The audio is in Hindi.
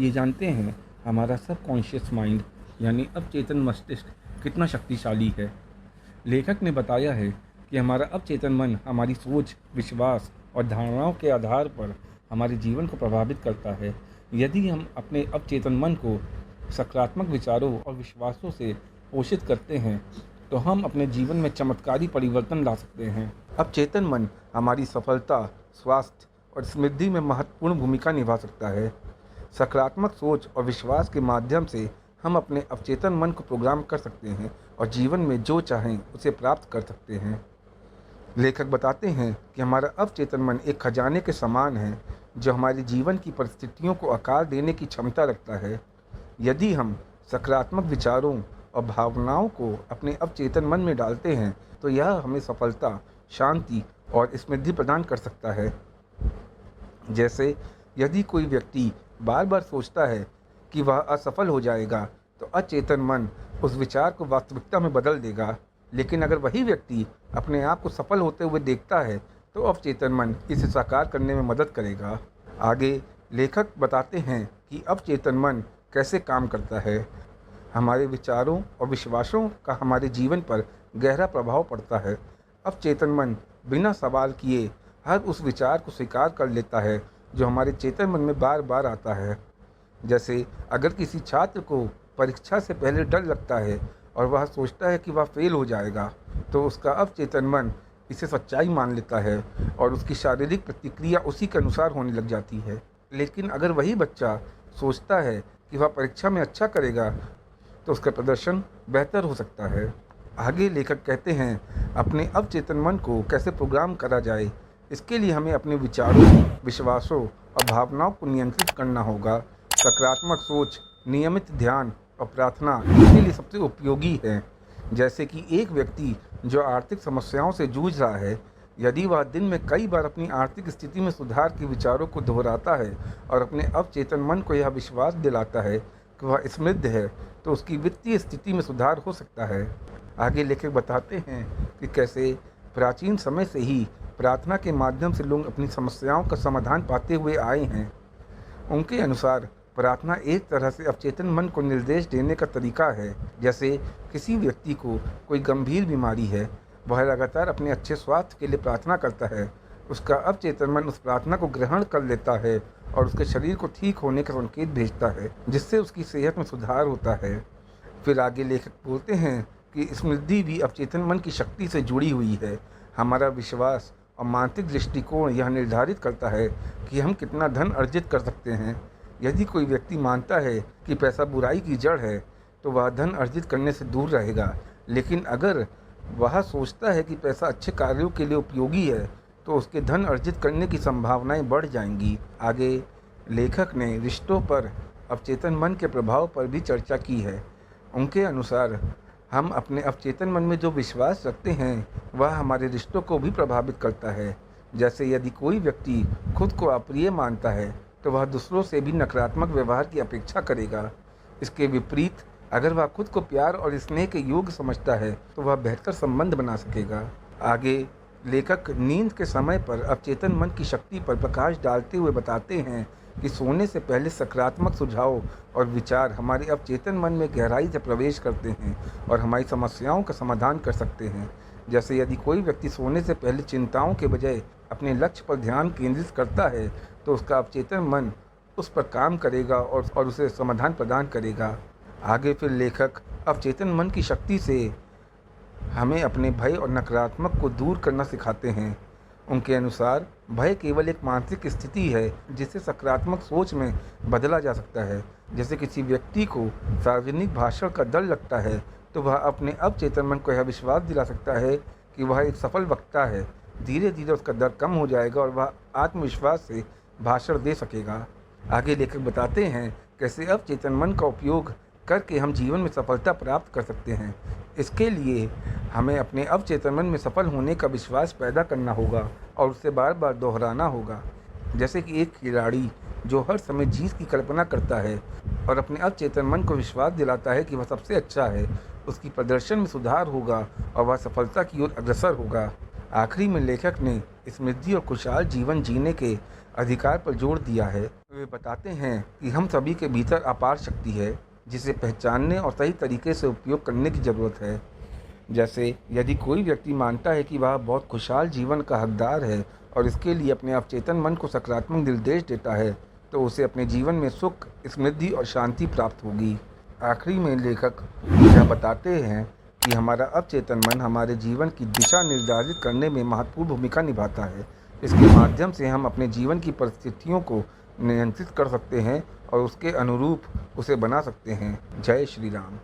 आइए जानते हैं हमारा सबकॉन्शियस माइंड यानी अवचेतन मस्तिष्क कितना शक्तिशाली है। लेखक ने बताया है कि हमारा अवचेतन मन हमारी सोच, विश्वास और धारणाओं के आधार पर हमारे जीवन को प्रभावित करता है। यदि हम अपने अवचेतन मन को सकारात्मक विचारों और विश्वासों से पोषित करते हैं तो हम अपने जीवन में चमत्कारी परिवर्तन ला सकते हैं। अवचेतन मन हमारी सफलता, स्वास्थ्य और समृद्धि में महत्वपूर्ण भूमिका निभा सकता है। सकारात्मक सोच और विश्वास के माध्यम से हम अपने अवचेतन मन को प्रोग्राम कर सकते हैं और जीवन में जो चाहें उसे प्राप्त कर सकते हैं। लेखक बताते हैं कि हमारा अवचेतन मन एक खजाने के समान है जो हमारे जीवन की परिस्थितियों को आकार देने की क्षमता रखता है। यदि हम सकारात्मक विचारों और भावनाओं को अपने अवचेतन मन में डालते हैं तो यह हमें सफलता, शांति और समृद्धि प्रदान कर सकता है। जैसे यदि कोई व्यक्ति बार बार सोचता है कि वह असफल हो जाएगा तो अचेतन मन उस विचार को वास्तविकता में बदल देगा, लेकिन अगर वही व्यक्ति अपने आप को सफल होते हुए देखता है तो अवचेतन मन इसे साकार करने में मदद करेगा। आगे लेखक बताते हैं कि अवचेतन मन कैसे काम करता है। हमारे विचारों और विश्वासों का हमारे जीवन पर गहरा प्रभाव पड़ता है। अवचेतन मन बिना सवाल किए हर उस विचार को स्वीकार कर लेता है जो हमारे चेतन मन में बार बार आता है। जैसे अगर किसी छात्र को परीक्षा से पहले डर लगता है और वह सोचता है कि वह फेल हो जाएगा तो उसका अवचेतन मन इसे सच्चाई मान लेता है और उसकी शारीरिक प्रतिक्रिया उसी के अनुसार होने लग जाती है। लेकिन अगर वही बच्चा सोचता है कि वह परीक्षा में अच्छा करेगा तो उसका प्रदर्शन बेहतर हो सकता है। आगे लेखक कहते हैं अपने अवचेतन मन को कैसे प्रोग्राम करा जाए। इसके लिए हमें अपने विचारों, विश्वासों और भावनाओं को नियंत्रित करना होगा। सकारात्मक सोच, नियमित ध्यान और प्रार्थना इसके लिए सबसे उपयोगी है। जैसे कि एक व्यक्ति जो आर्थिक समस्याओं से जूझ रहा है, यदि वह दिन में कई बार अपनी आर्थिक स्थिति में सुधार के विचारों को दोहराता है और अपने अवचेतन मन को यह विश्वास दिलाता है कि वह समृद्ध है तो उसकी वित्तीय स्थिति में सुधार हो सकता है। आगे लेखक बताते हैं कि कैसे प्राचीन समय से ही प्रार्थना के माध्यम से लोग अपनी समस्याओं का समाधान पाते हुए आए हैं। उनके अनुसार प्रार्थना एक तरह से अवचेतन मन को निर्देश देने का तरीका है। जैसे किसी व्यक्ति को कोई गंभीर बीमारी है, वह लगातार अपने अच्छे स्वास्थ्य के लिए प्रार्थना करता है। उसका अवचेतन मन उस प्रार्थना को ग्रहण कर लेता है और उसके शरीर को ठीक होने का संकेत भेजता है, जिससे उसकी सेहत में सुधार होता है। फिर आगे लेखक बोलते हैं कि समृद्धि भी अवचेतन मन की शक्ति से जुड़ी हुई है। हमारा विश्वास और मानसिक दृष्टिकोण यह निर्धारित करता है कि हम कितना धन अर्जित कर सकते हैं। यदि कोई व्यक्ति मानता है कि पैसा बुराई की जड़ है तो वह धन अर्जित करने से दूर रहेगा, लेकिन अगर वह सोचता है कि पैसा अच्छे कार्यों के लिए उपयोगी है तो उसके धन अर्जित करने की संभावनाएं बढ़ जाएंगी। आगे लेखक ने रिश्तों पर अवचेतन मन के प्रभाव पर भी चर्चा की है। उनके अनुसार हम अपने अवचेतन मन में जो विश्वास रखते हैं वह हमारे रिश्तों को भी प्रभावित करता है। जैसे यदि कोई व्यक्ति खुद को अप्रिय मानता है तो वह दूसरों से भी नकारात्मक व्यवहार की अपेक्षा करेगा। इसके विपरीत अगर वह खुद को प्यार और स्नेह के योग्य समझता है तो वह बेहतर संबंध बना सकेगा। आगे लेखक नींद के समय पर अवचेतन मन की शक्ति पर प्रकाश डालते हुए बताते हैं कि सोने से पहले सकारात्मक सुझाव और विचार हमारे अवचेतन मन में गहराई से प्रवेश करते हैं और हमारी समस्याओं का समाधान कर सकते हैं। जैसे यदि कोई व्यक्ति सोने से पहले चिंताओं के बजाय अपने लक्ष्य पर ध्यान केंद्रित करता है तो उसका अवचेतन मन उस पर काम करेगा और उसे समाधान प्रदान करेगा। आगे फिर लेखक अवचेतन मन की शक्ति से हमें अपने भय और नकारात्मक को दूर करना सिखाते हैं। उनके अनुसार भय केवल एक मानसिक स्थिति है जिसे सकारात्मक सोच में बदला जा सकता है। जैसे किसी व्यक्ति को सार्वजनिक भाषण का डर लगता है तो वह अपने अवचेतन मन को यह विश्वास दिला सकता है कि वह एक सफल वक्ता है। धीरे धीरे उसका डर कम हो जाएगा और वह आत्मविश्वास से भाषण दे सकेगा। आगे लेखक बताते हैं कैसे अवचेतन मन का उपयोग करके हम जीवन में सफलता प्राप्त कर सकते हैं। इसके लिए हमें अपने अवचेतन मन में सफल होने का विश्वास पैदा करना होगा और उसे बार बार दोहराना होगा। जैसे कि एक खिलाड़ी जो हर समय जीत की कल्पना करता है और अपने अवचेतन मन को विश्वास दिलाता है कि वह सबसे अच्छा है, उसकी प्रदर्शन में सुधार होगा और वह सफलता की ओर अग्रसर होगा। आखिरी में लेखक ने समृद्धि और खुशहाल जीवन जीने के अधिकार पर जोर दिया है। वे बताते हैं कि हम सभी के भीतर अपार शक्ति है, जिसे पहचानने और सही तरीके से उपयोग करने की ज़रूरत है। जैसे यदि कोई व्यक्ति मानता है कि वह बहुत खुशहाल जीवन का हकदार है और इसके लिए अपने अवचेतन मन को सकारात्मक निर्देश देता है, तो उसे अपने जीवन में सुख, समृद्धि और शांति प्राप्त होगी। आखिरी में लेखक यह बताते हैं कि हमारा अवचेतन मन हमारे जीवन की दिशा निर्धारित करने में महत्वपूर्ण भूमिका निभाता है। इसके माध्यम से हम अपने जीवन की परिस्थितियों को नियंत्रित कर सकते हैं और उसके अनुरूप उसे बना सकते हैं। जय श्री राम।